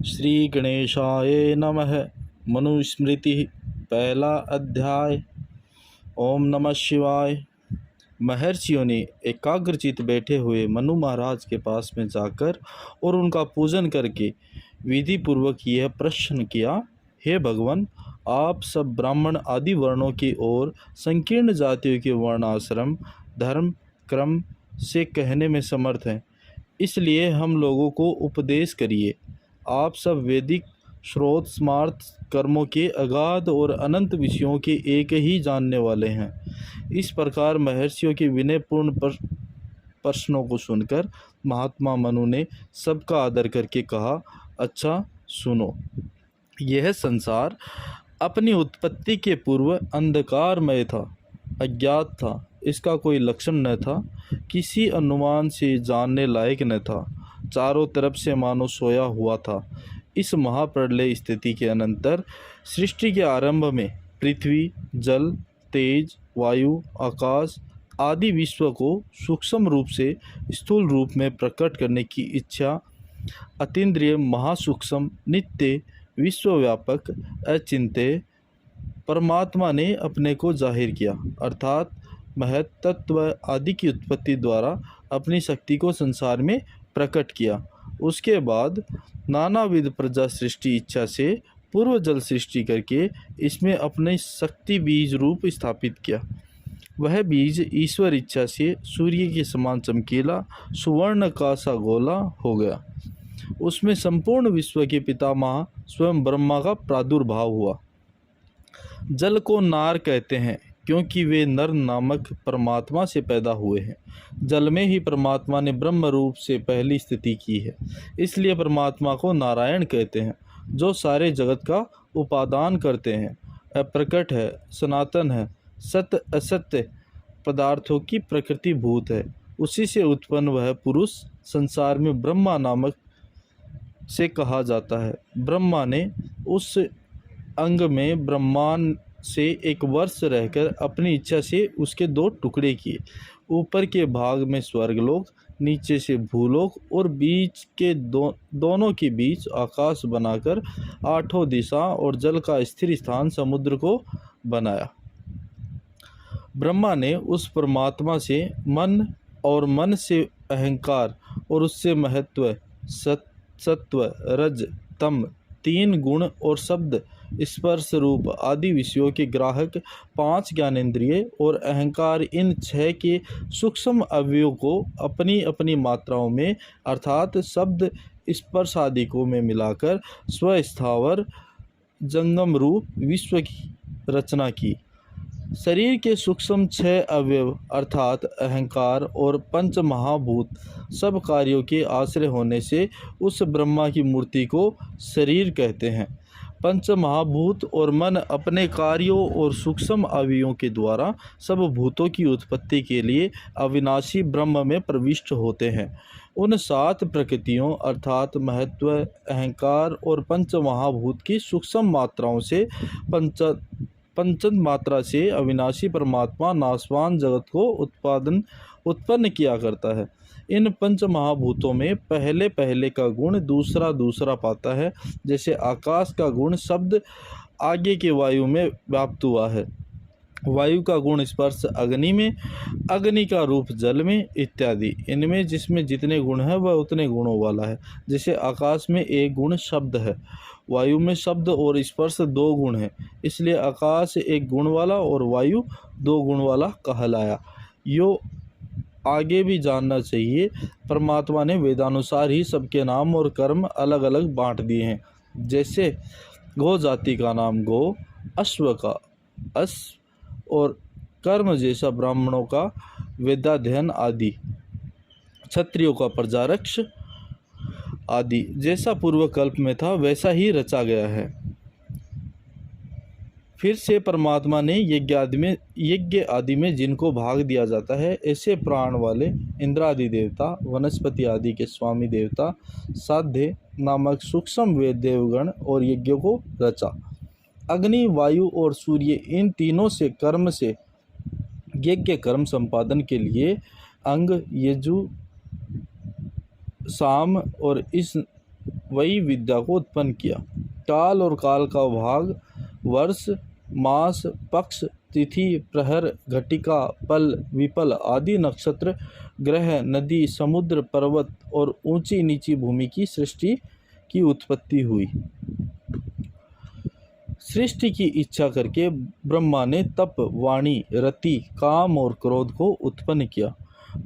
श्री गणेशाय नमः। मनुस्मृति पहला अध्याय। ओम नमः शिवाय। महर्षियों ने एकाग्रचित बैठे हुए मनु महाराज के पास में जाकर और उनका पूजन करके विधि पूर्वक यह प्रश्न किया, हे भगवान, आप सब ब्राह्मण आदि वर्णों की और संकीर्ण जातियों के वर्णाश्रम धर्म क्रम से कहने में समर्थ हैं, इसलिए हम लोगों को उपदेश करिए। आप सब वैदिक स्रोत स्मार्थ कर्मों के अगाध और अनंत विषयों के एक ही जानने वाले हैं। इस प्रकार महर्षियों के विनयपूर्ण प्रश्नों को सुनकर महात्मा मनु ने सबका आदर करके कहा, अच्छा सुनो, यह संसार अपनी उत्पत्ति के पूर्व अंधकारमय था, अज्ञात था, इसका कोई लक्षण न था, किसी अनुमान से जानने लायक न था, चारों तरफ से मानो सोया हुआ था। इस महाप्रलय स्थिति के अनंतर सृष्टि के आरंभ में पृथ्वी, जल, तेज, वायु, आकाश आदि विश्व को सूक्ष्म रूप से स्थूल रूप में प्रकट करने की इच्छा अतीन्द्रिय महासूक्ष्म नित्य विश्वव्यापक अचिंत्य परमात्मा ने अपने को जाहिर किया, अर्थात महत्त्व आदि की उत्पत्ति द्वारा अपनी शक्ति को संसार में प्रकट किया। उसके बाद नानाविध प्रजा सृष्टि इच्छा से पूर्व जल सृष्टि करके इसमें अपने शक्ति बीज रूप स्थापित किया। वह बीज ईश्वर इच्छा से सूर्य के समान चमकीला सुवर्ण का सा गोला हो गया। उसमें संपूर्ण विश्व के पितामह स्वयं ब्रह्मा का प्रादुर्भाव हुआ। जल को नार कहते हैं क्योंकि वे नर नामक परमात्मा से पैदा हुए हैं। जल में ही परमात्मा ने ब्रह्म रूप से पहली स्थिति की है, इसलिए परमात्मा को नारायण कहते हैं, जो सारे जगत का उपादान करते हैं, अप्रकट है, सनातन है, सत्य असत्य पदार्थों की प्रकृति भूत है। उसी से उत्पन्न वह पुरुष संसार में ब्रह्मा नामक से कहा जाता है। ब्रह्मा ने उस अंग में ब्रह्मांड से एक वर्ष रहकर अपनी इच्छा से उसके दो टुकड़े किए। ऊपर के भाग में स्वर्गलोक, नीचे से भूलोक और बीच के दोनों के बीच आकाश बनाकर आठों दिशा और जल का स्थिर स्थान समुद्र को बनाया। ब्रह्मा ने उस परमात्मा से मन और मन से अहंकार और उससे महत्व सत्व रज तम तीन गुण और शब्द स्पर्श रूप आदि विषयों के ग्राहक 5 ज्ञानेंद्रिय और अहंकार, इन 6 के सूक्ष्म अवयवों को अपनी अपनी मात्राओं में अर्थात शब्द स्पर्श आदिकों में मिलाकर स्वस्थावर जंगम रूप विश्व की रचना की। शरीर के सूक्ष्म 6 अवयव अर्थात अहंकार और पंच महाभूत सब कार्यों के आश्रय होने से उस ब्रह्मा की मूर्ति को शरीर कहते हैं। पंच महाभूत और मन अपने कार्यों और सूक्ष्म अवयवों के द्वारा सब भूतों की उत्पत्ति के लिए अविनाशी ब्रह्म में प्रविष्ट होते हैं। उन 7 प्रकृतियों अर्थात महत्व, अहंकार और पंच महाभूत की सूक्ष्म मात्राओं से पंचम मात्रा से अविनाशी परमात्मा नाशवान जगत को उत्पन्न किया करता है। इन पंच महाभूतों में पहले पहले का गुण दूसरा दूसरा पाता है, जैसे आकाश का गुण शब्द आगे के वायु में व्याप्त हुआ है, वायु का गुण स्पर्श अग्नि में, अग्नि का रूप जल में इत्यादि। इनमें जिसमें जितने गुण हैं वह उतने गुणों वाला है। जैसे आकाश में एक गुण शब्द है, वायु में शब्द और स्पर्श 2 गुण हैं, इसलिए आकाश एक गुण वाला और वायु 2 गुण वाला कहलाया। यो आगे भी जानना चाहिए, परमात्मा ने वेदानुसार ही सबके नाम और कर्म अलग अलग बांट दिए हैं। जैसे गो जाति का नाम गो, अश्व का अश्व और कर्म जैसा ब्राह्मणों का वेदाध्ययन आदि, क्षत्रियों का प्रजारक्ष आदि जैसा पूर्व कल्प में था वैसा ही रचा गया है। फिर से परमात्मा ने यज्ञ आदि में जिनको भाग दिया जाता है, ऐसे प्राण वाले इंद्रादि देवता, वनस्पति आदि के स्वामी देवता, साध्य नामक सूक्ष्म वेद देवगण और यज्ञों को रचा। अग्नि, वायु और सूर्य इन तीनों से कर्म से यज्ञ कर्म संपादन के लिए अंग, यजु, साम और इस वही विद्या को उत्पन्न किया। काल और काल का भाग, वर्ष, मास, पक्ष, तिथि, प्रहर, घटिका, पल, विपल आदि नक्षत्र, ग्रह, नदी, समुद्र, पर्वत और ऊंची नीची भूमि की सृष्टि की उत्पत्ति हुई। सृष्टि की इच्छा करके ब्रह्मा ने तप, वाणी, रति, काम और क्रोध को उत्पन्न किया।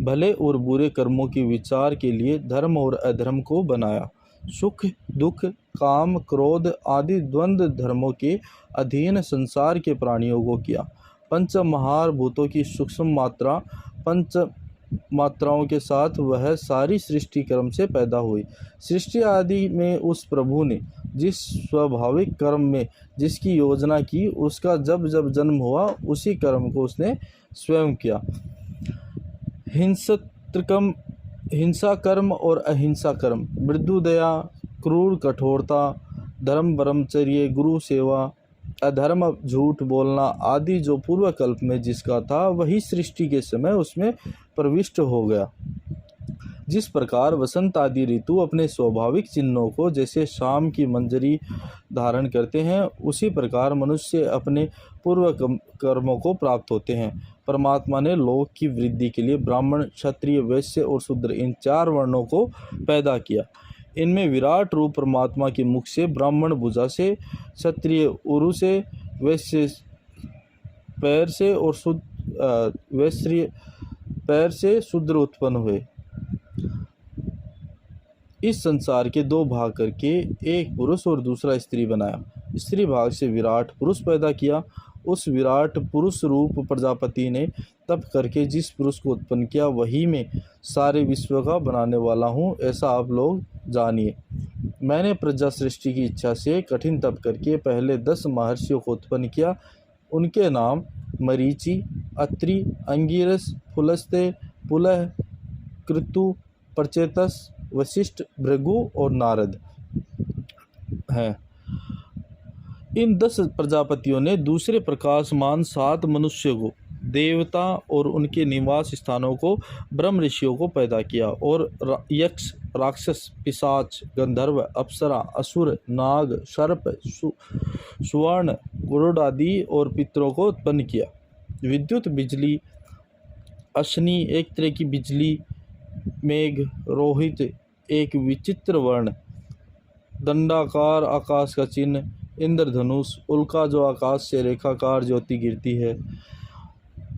भले और बुरे कर्मों के विचार के लिए धर्म और अधर्म को बनाया। सुख, दुख, काम, क्रोध आदि द्वंद्व धर्मों के अधीन संसार के प्राणियों को किया। पंच महाभूतों की सूक्ष्म मात्रा, पंच मात्राओं के साथ वह सारी सृष्टि कर्म से पैदा हुई। सृष्टि आदि में उस प्रभु ने जिस स्वाभाविक कर्म में जिसकी योजना की, उसका जब जब जन्म हुआ उसी कर्म को उसने स्वयं किया। हिंसा कर्म और अहिंसा कर्म, मृदु दया, क्रूर कठोरता, धर्म ब्रह्मचर्य, गुरु सेवा, अधर्म, झूठ बोलना आदि जो पूर्व कल्प में जिसका था, वही सृष्टि के समय उसमें प्रविष्ट हो गया। जिस प्रकार वसंत आदि ऋतु अपने स्वाभाविक चिन्हों को जैसे शाम की मंजरी धारण करते हैं, उसी प्रकार मनुष्य अपने पूर्व कर्मों को प्राप्त होते हैं। परमात्मा ने लोक की वृद्धि के लिए ब्राह्मण, क्षत्रिय, वैश्य और शूद्र इन 4 वर्णों को पैदा किया। इनमें विराट रूप परमात्मा के मुख से, ब्राह्मण भुजा से, क्षत्रिय उरु से, वैश्य पैर से और शूद्र उत्पन्न हुए। इस संसार के 2 भाग करके एक पुरुष और दूसरा स्त्री बनाया। स्त्री भाग से विराट पुरुष पैदा किया। उस विराट पुरुष रूप प्रजापति ने तप करके जिस पुरुष को उत्पन्न किया, वही मैं सारे विश्व का बनाने वाला हूँ, ऐसा आप लोग जानिए। मैंने प्रजा सृष्टि की इच्छा से कठिन तप करके पहले 10 महर्षियों को उत्पन्न किया। उनके नाम मरीचि, अत्रि, अंगिरस, पुलस्त्य, पुलह, कृतु, प्रचेतस, वशिष्ठ, भृगु और नारद हैं। इन 10 प्रजापतियों ने दूसरे प्रकाशमान 7 मनुष्य को, देवता और उनके निवास स्थानों को, ब्रह्म ऋषियों को पैदा किया और यक्ष, राक्षस, पिशाच, गंधर्व, अप्सरा, असुर, नाग, सर्प, सुवर्ण, गरुड़ आदि और पितरों को उत्पन्न किया। विद्युत, बिजली, अश्नि एक तरह की बिजली, मेघ, रोहित एक विचित्र वर्ण, दंडाकार आकाश का चिन्ह, इंद्रधनुष, उल्का जो आकाश से रेखाकार ज्योति गिरती है,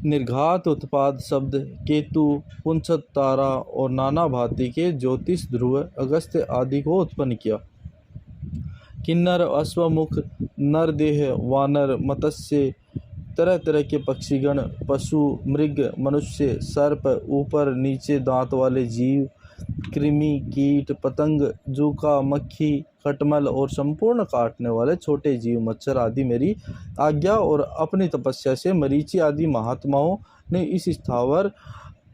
निर्घात उत्पाद शब्द, केतु, पुंसत तारा और नाना भांति के ज्योतिष, ध्रुव, अगस्त्य आदि को उत्पन्न किया। किन्नर, अश्वमुख, नरदेह, वानर, मत्स्य, तरह तरह के पक्षीगण, पशु, मृग, मनुष्य, सर्प, ऊपर नीचे दांत वाले जीव, कृमि, कीट, पतंग, जूका, मक्खी, खटमल और संपूर्ण काटने वाले छोटे जीव, मच्छर आदि मेरी आज्ञा और अपनी तपस्या से मरीचि आदि महात्माओं ने इस स्थावर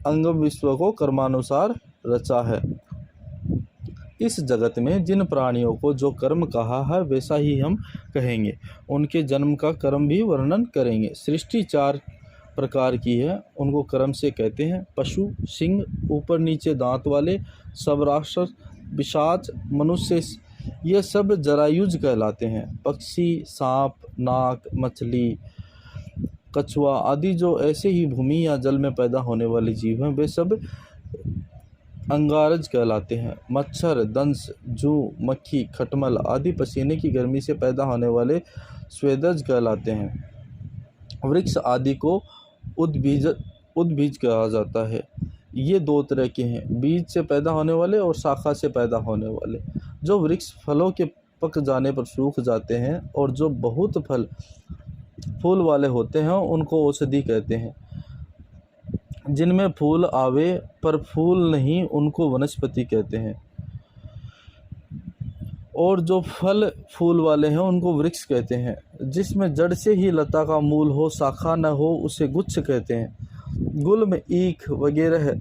अंगम विश्व को कर्मानुसार रचा है। इस जगत में जिन प्राणियों को जो कर्म कहा है वैसा ही हम कहेंगे। उनके जन्म का कर्म भी वर्णन करेंगे। सृष्टि 4 प्रकार की है, उनको कर्म से कहते हैं। पशु, सिंह, ऊपर नीचे दांत वाले, सब राक्षस, पिशाच, मनुष्य, ये सब जरायुज कहलाते हैं। पक्षी, सांप, नाग, मछली, कछुआ आदि जो ऐसे ही भूमि या जल में पैदा होने वाले जीव हैं, वे सब अंगारज कहलाते हैं। मच्छर, दंश, जू, मक्खी, खटमल आदि पसीने की गर्मी से पैदा होने वाले स्वेदज कहलाते हैं। वृक्ष आदि को उद्भिज कहा जाता है। ये 2 तरह के हैं, बीज से पैदा होने वाले और शाखा से पैदा होने वाले। जो वृक्ष फलों के पक जाने पर सूख जाते हैं और जो बहुत फूल वाले होते हैं, उनको औषधि कहते हैं। जिनमें फूल आवे पर फूल नहीं, उनको वनस्पति कहते हैं। और जो फल फूल वाले हैं, उनको वृक्ष कहते हैं। जिसमें जड़ से ही लता का मूल हो, शाखा न हो, उसे गुच्छ कहते हैं। गुल में ईख वगैरह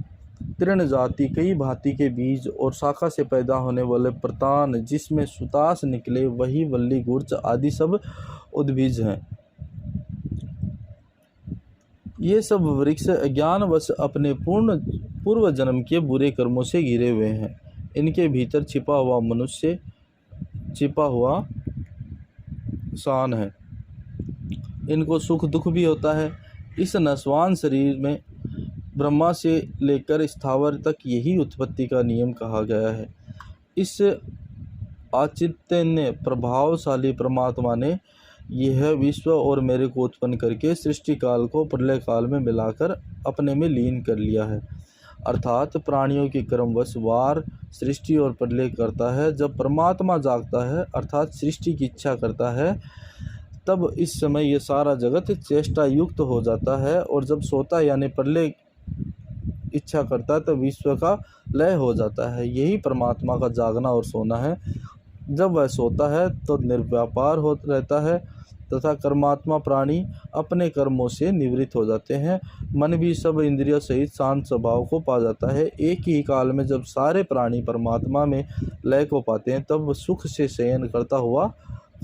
तृण जाति कई भांति के बीज और शाखा से पैदा होने वाले प्रतान, जिसमें सुतास निकले, वही वल्ली, गुर्च आदि सब उद्भिज हैं। ये सब वृक्ष अज्ञानवश अपने पूर्व जन्म के बुरे कर्मों से घिरे हुए हैं। इनके भीतर छिपा हुआ मनुष्य छिपा हुआ शान है। इनको सुख दुख भी होता है। इस नस्वान शरीर में ब्रह्मा से लेकर स्थावर तक यही उत्पत्ति का नियम कहा गया है। इस औचित्य प्रभावशाली परमात्मा ने यह विश्व और मेरे को उत्पन्न करके सृष्टि काल को प्रलय काल में मिलाकर अपने में लीन कर लिया है। अर्थात प्राणियों के क्रमवश वार सृष्टि और प्रलय करता है। जब परमात्मा जागता है अर्थात सृष्टि की इच्छा करता है, तब इस समय यह सारा जगत चेष्टा युक्त हो जाता है, और जब सोता यानी प्रलय इच्छा करता है तब विश्व का लय हो जाता है। यही परमात्मा का जागना और सोना है। जब वह सोता है तो निर्व्यापार हो रहता है तथा कर्मात्मा प्राणी अपने कर्मों से निवृत्त हो जाते हैं। मन भी सब इंद्रियों सहित शांत स्वभाव को पा जाता है। एक ही काल में जब सारे प्राणी परमात्मा में लय को पाते हैं तब सुख से शयन करता हुआ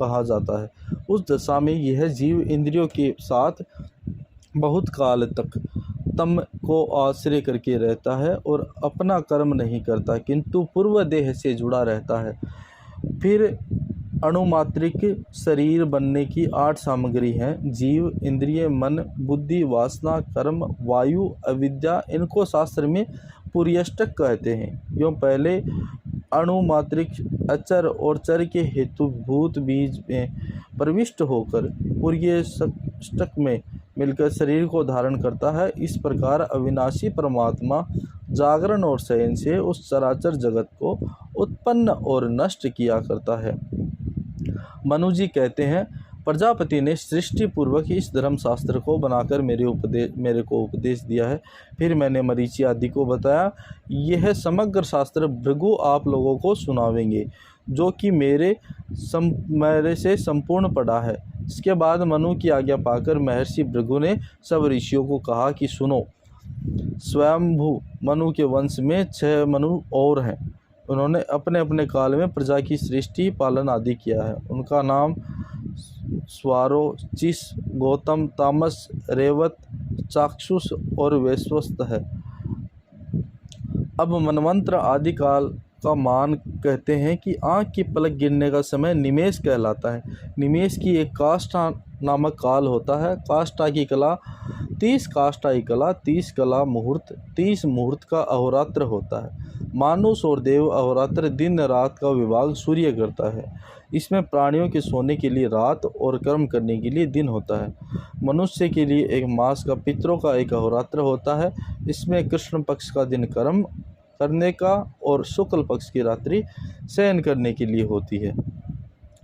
कहा जाता है। उस दशा में यह जीव इंद्रियों के साथ बहुत काल तक तम को आश्रय करके रहता है और अपना कर्म नहीं करता, किंतु पूर्व देह से जुड़ा रहता है। फिर अणुमात्रिक शरीर बनने की 8 सामग्री हैं: जीव, इंद्रिय, मन, बुद्धि, वासना, कर्म, वायु, अविद्या। इनको शास्त्र में पुर्यष्टक कहते हैं। यूँ पहले अणुमात्रिक अचर और चर के हेतुभूत बीज में प्रविष्ट होकर पुर्यष्टक में मिलकर शरीर को धारण करता है। इस प्रकार अविनाशी परमात्मा जागरण और शयन से उस चराचर जगत को उत्पन्न और नष्ट किया करता है। मनु जी कहते हैं, प्रजापति ने सृष्टि पूर्वक इस धर्मशास्त्र को बनाकर मेरे को उपदेश दिया है। फिर मैंने मरीचि आदि को बताया। यह समग्र शास्त्र भृगु आप लोगों को सुनावेंगे, जो कि मेरे से संपूर्ण पढ़ा है। इसके बाद मनु की आज्ञा पाकर महर्षि भृगु ने सब ऋषियों को कहा कि सुनो, स्वयंभू मनु के वंश में 6 मनु और हैं। उन्होंने अपने अपने काल में प्रजा की सृष्टि पालन आदि किया है। उनका नाम स्वारो, चिस, गौतम, तामस, रेवत, चाक्षुष और वैश्वस्त है। अब मनवंतर आदि काल का मान कहते हैं कि आँख की पलक गिरने का समय निमेष कहलाता है। निमेष की एक काष्ठा नामक काल होता है। काष्ठा की कला 30 काष्ठा की कला, 30 कला मुहूर्त, 30 मुहूर्त का अहोरात्र होता है। मानुष और देव अहोरात्र दिन रात का विभाग सूर्य करता है। इसमें प्राणियों के सोने के लिए रात और कर्म करने के लिए दिन होता है। मनुष्य के लिए एक मास का, पितरों का एक अहोरात्र होता है। इसमें कृष्ण पक्ष का दिन कर्म करने का और शुक्ल पक्ष की रात्रि शयन करने के लिए होती है।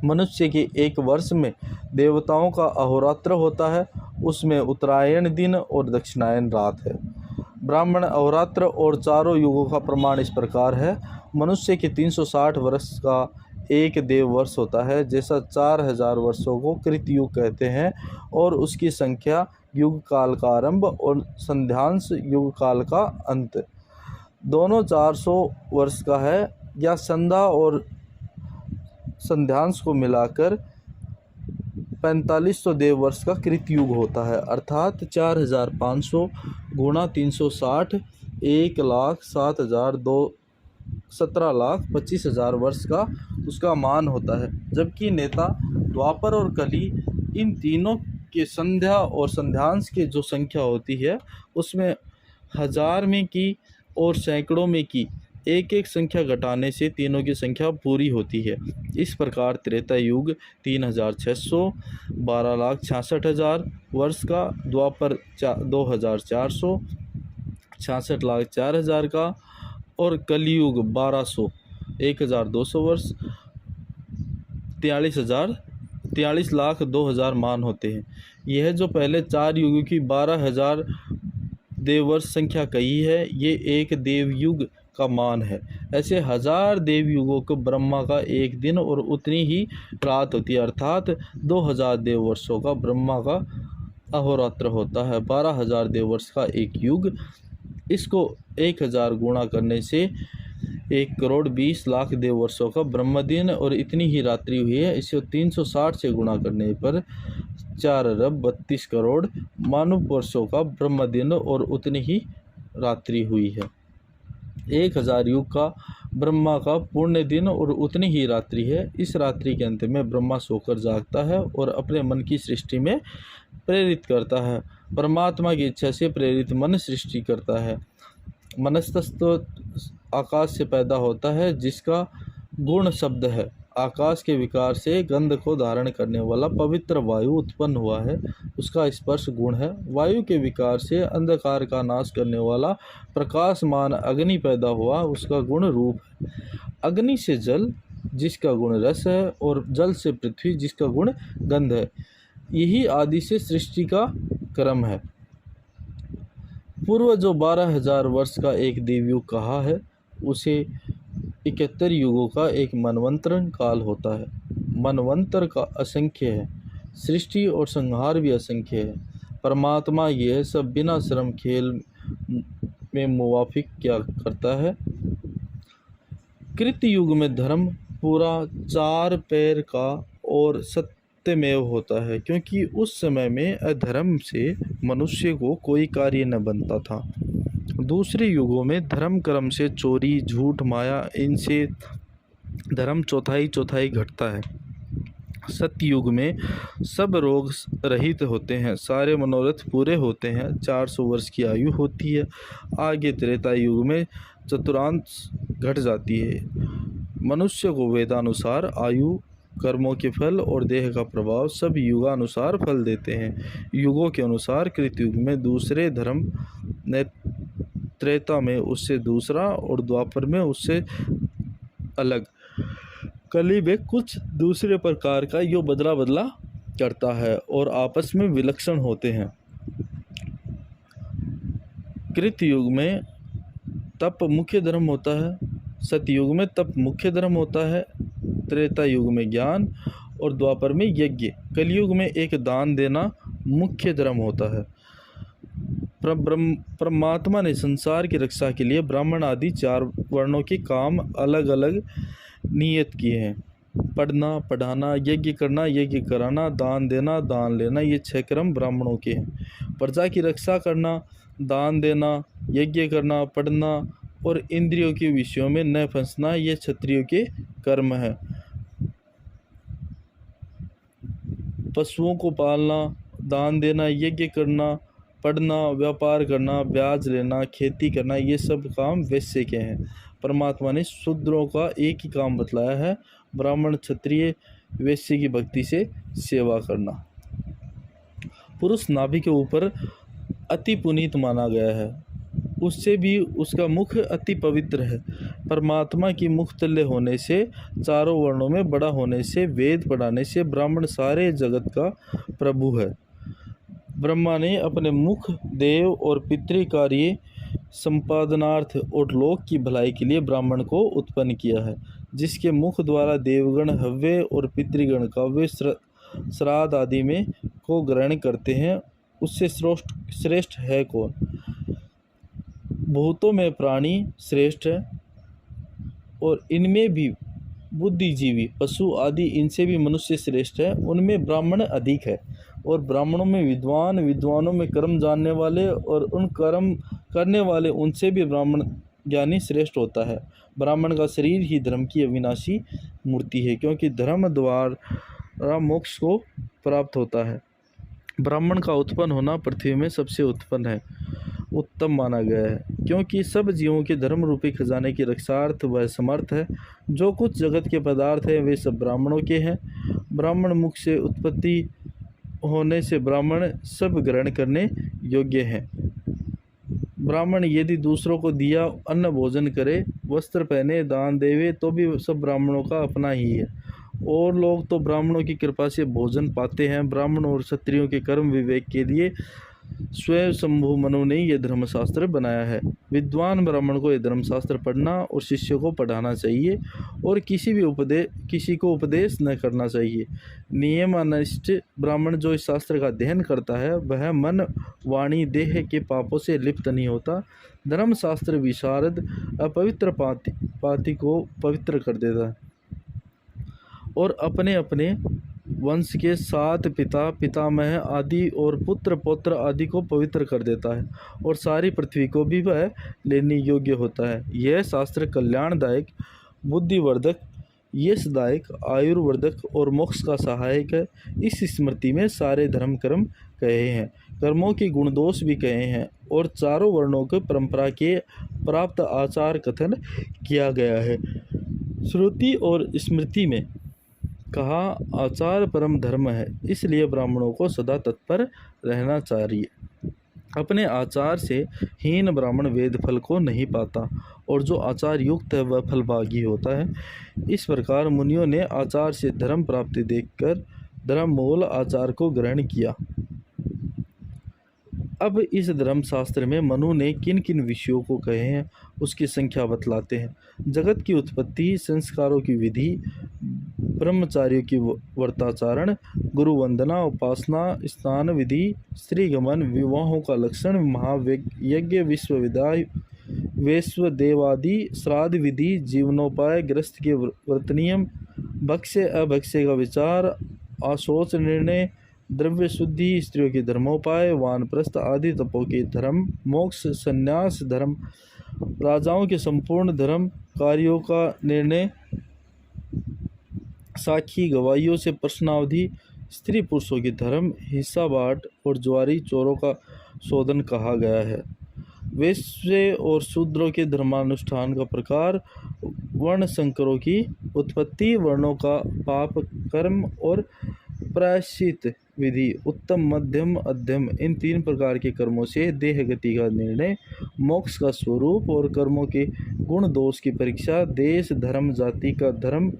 मनुष्य के एक वर्ष में देवताओं का अहोरात्र होता है। उसमें उत्तरायण दिन और दक्षिणायन रात है। ब्राह्मण अहोरात्र और चारों युगों का प्रमाण इस प्रकार है। मनुष्य के 360 वर्ष का एक देव वर्ष होता है, जैसा 4000 वर्षों को कृतयुग कहते हैं, और उसकी संख्या युग काल का आरंभ और संध्यांश युग काल का अंत दोनों 400 वर्ष का है, या संध्या और संध्यांश को मिलाकर 4500 देव वर्ष का कृतयुग होता है। अर्थात 4500 गुणा 360 1,07,002 17,25,000 वर्ष का उसका मान होता है। जबकि नेता द्वापर और कली इन तीनों के संध्या और संध्यांश की जो संख्या होती है उसमें 1000 में की और सैकड़ों में की एक एक संख्या घटाने से तीनों की संख्या पूरी होती है। इस प्रकार त्रेता युग 3600 12,66,000 वर्ष का, द्वापर 2400 66,04,000 का, और कलयुग 1200 1200 वर्ष 43,02,000 मान होते हैं। यह जो पहले 4 युगों की 12,000 देववर्ष संख्या कही है, ये एक देवयुग का मान है। ऐसे 1000 देवयुगों को ब्रह्मा का एक दिन और उतनी ही रात होती है। अर्थात 2000 देववर्षों का ब्रह्मा का अहोरात्र होता है। 12,000 देववर्ष का एक युग। इसको 1000 गुणा करने से 1,20,00,000 देववर्षों का ब्रह्म दिन और इतनी ही रात्रि हुई है। इसे 360 से गुणा करने पर 4 अरब 32 करोड़ मानव वर्षों का ब्रह्म दिन और उतनी ही रात्रि हुई है। 1000 युग का ब्रह्मा का पूर्ण दिन और उतनी ही रात्रि है। इस रात्रि के अंत में ब्रह्मा सोकर जागता है और अपने मन की सृष्टि में प्रेरित करता है। परमात्मा की इच्छा से प्रेरित मन सृष्टि करता है। मनस्तत्व आकाश से पैदा होता है, जिसका गुण शब्द है। आकाश के विकार से गंध को धारण करने वाला पवित्र वायु उत्पन्न हुआ है, उसका स्पर्श गुण है। वायु के विकार से अंधकार का नाश करने वाला प्रकाशमान अग्नि पैदा हुआ, उसका गुण रूप है। अग्नि से जल, जिसका गुण रस है, और जल से पृथ्वी, जिसका गुण गंध है। यही आदि से सृष्टि का क्रम है। पूर्व जो 12,000 वर्ष का एक देवयुग कहा है, उसे 71 युगों का एक मनवंतर काल होता है। मनवंतर का असंख्य है, सृष्टि और संहार भी असंख्य है। परमात्मा यह सब बिना श्रम खेल में मुवाफिक क्या करता है। कृत युग में धर्म पूरा 4 पैर का और सत्यमेव होता है, क्योंकि उस समय में अधर्म से मनुष्य को कोई कार्य न बनता था। दूसरे युगों में धर्म कर्म से चोरी, झूठ, माया, इनसे धर्म चौथाई घटता है। सतयुग में सब रोग रहित होते हैं, सारे मनोरथ पूरे होते हैं, 400 वर्ष की आयु होती है। आगे त्रेता युग में चतुरांश घट जाती है। मनुष्य को वेदानुसार आयु, कर्मों के फल और देह का प्रभाव सब युगानुसार फल देते हैं। युगों के अनुसार कृतयुग में दूसरे धर्म, त्रेता में उससे दूसरा और द्वापर में उससे अलग, कली में कुछ दूसरे प्रकार का यो बदला बदला करता है और आपस में विलक्षण होते हैं। कृत युग में तप मुख्य धर्म होता है, सतयुग में तप मुख्य धर्म होता है, त्रेता युग में ज्ञान और द्वापर में यज्ञ, कलयुग में एक दान देना मुख्य धर्म होता है। परमात्मा ने संसार की रक्षा के लिए ब्राह्मण आदि 4 वर्णों के काम अलग अलग नियत किए हैं। पढ़ना, पढ़ाना, यज्ञ करना, यज्ञ कराना, दान देना, दान लेना, ये 6 क्रम ब्राह्मणों के हैं। प्रजा की रक्षा करना, दान देना, यज्ञ करना, पढ़ना और इंद्रियों के विषयों में न फंसना, ये क्षत्रियों के कर्म है। पशुओं को पालना, दान देना, यज्ञ करना, पढ़ना, व्यापार करना, ब्याज लेना, खेती करना, ये सब काम वैश्य के हैं। परमात्मा ने शूद्रों का एक ही काम बतलाया है, ब्राह्मण, क्षत्रिय, वैश्य की भक्ति से सेवा करना। पुरुष नाभि के ऊपर अति पुनीत माना गया है, उससे भी उसका मुख अति पवित्र है। परमात्मा की मुख तुल्य होने से, चारों वर्णों में बड़ा होने से, वेद पढ़ाने से ब्राह्मण सारे जगत का प्रभु है। ब्रह्मा ने अपने मुख देव और पितृ कार्य संपादनार्थ और लोक की भलाई के लिए ब्राह्मण को उत्पन्न किया है, जिसके मुख द्वारा देवगण हव्य और पितृगण काव्य श्राद्ध आदि में को ग्रहण करते हैं, उससे श्रेष्ठ है कौन। भूतों में प्राणी श्रेष्ठ है और इनमें भी बुद्धिजीवी, पशु आदि, इनसे भी मनुष्य श्रेष्ठ है। उनमें ब्राह्मण अधिक है और ब्राह्मणों में विद्वान, विद्वानों में कर्म जानने वाले और उन कर्म करने वाले, उनसे भी ब्राह्मण ज्ञानी श्रेष्ठ होता है। ब्राह्मण का शरीर ही धर्म की अविनाशी मूर्ति है, क्योंकि धर्म द्वारा मोक्ष को प्राप्त होता है। ब्राह्मण का उत्पन्न होना पृथ्वी में सबसे उत्तम माना गया है, क्योंकि सब जीवों के धर्म रूपी खजाने की रक्षार्थ वह समर्थ है। जो कुछ जगत के पदार्थ हैं वे सब ब्राह्मणों के हैं। ब्राह्मण मुख से उत्पत्ति होने से ब्राह्मण सब ग्रहण करने योग्य हैं। ब्राह्मण यदि दूसरों को दिया अन्न भोजन करे, वस्त्र पहने, दान देवे, तो भी सब ब्राह्मणों का अपना ही है। और लोग तो ब्राह्मणों की कृपा से भोजन पाते हैं। ब्राह्मण और क्षत्रियों के कर्म विवेक के लिए स्वयं शंभु मनु ने यह धर्मशास्त्र बनाया है। विद्वान ब्राह्मण को यह धर्मशास्त्र पढ़ना और शिष्य को पढ़ाना चाहिए और किसी को उपदेश न करना चाहिए। नियमानिष्ठ ब्राह्मण जो इस शास्त्र का अध्ययन करता है, वह मन, वाणी, देह के पापों से लिप्त नहीं होता। धर्मशास्त्र विशारद अपवित्र पाति को पवित्र कर देता है और अपने अपने वंश के 7 पिता पितामह आदि और पुत्र पौत्र आदि को पवित्र कर देता है और सारी पृथ्वी को भी वह लेने योग्य होता है। यह शास्त्र कल्याणदायक, बुद्धिवर्धक, यशदायक, आयुर्वर्धक और मोक्ष का सहायक है। इस स्मृति में सारे धर्म कर्म कहे हैं, कर्मों के गुण दोष भी कहे हैं और चारों वर्णों के परंपरा के प्राप्त आचार कथन किया गया है। श्रुति और स्मृति में कहा आचार परम धर्म है, इसलिए ब्राह्मणों को सदा तत्पर रहना चाहिए। अपने आचार से हीन ब्राह्मण वेद फल को नहीं पाता और जो आचार युक्त है वह फलभागी होता है। इस प्रकार मुनियों ने आचार से धर्म प्राप्ति देखकर धर्म मूल आचार को ग्रहण किया। अब इस धर्मशास्त्र में मनु ने किन किन विषयों को कहे हैं उसकी संख्या बतलाते हैं। जगत की उत्पत्ति, संस्कारों की विधि, ब्रह्मचारियों की व्रताचरण, गुरु वंदना, उपासना, स्नान विधि, स्त्रीगमन, विवाहों का लक्षण, महायज्ञ, विश्वविद्याय, वैश्वदेवादि, श्राद्ध विधि, जीवनोपाय, ग्रस्त के व्रत नियम, भक्ष्य अभक्ष्य का विचार, आशोच निर्णय, द्रव्य शुद्धि, स्त्रियों के धर्मोपाय, वानप्रस्थ आदि तपों के धर्म, मोक्ष, संन्यास धर्म, राजाओं के संपूर्ण धर्म, कार्यों का निर्णय, साक्षी गवाहियों से प्रश्नावधि, स्त्री पुरुषों के धर्म, हिस्सा बांट और ज्वारी चोरों का शोधन कहा गया है। वैश्य और शूद्रों के धर्मानुष्ठान का प्रकार, वर्ण संकरों की उत्पत्ति, वर्णों का पाप कर्म और प्रायश्चित विधि, उत्तम मध्यम अध्यम, इन 3 प्रकार के कर्मों से देह गति का निर्णय, मोक्ष का स्वरूप और कर्मों के गुण दोष की परीक्षा, देश धर्म, जाति का धर्म,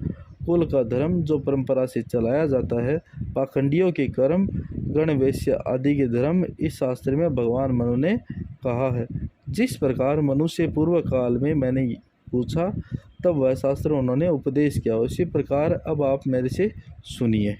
कुल का धर्म जो परंपरा से चलाया जाता है, पाखंडियों के कर्म, गण वैश्य आदि के धर्म, इस शास्त्र में भगवान मनु ने कहा है। जिस प्रकार मनु से पूर्व काल में मैंने पूछा तब वह शास्त्र उन्होंने उपदेश किया, उसी प्रकार अब आप मेरे से सुनिए।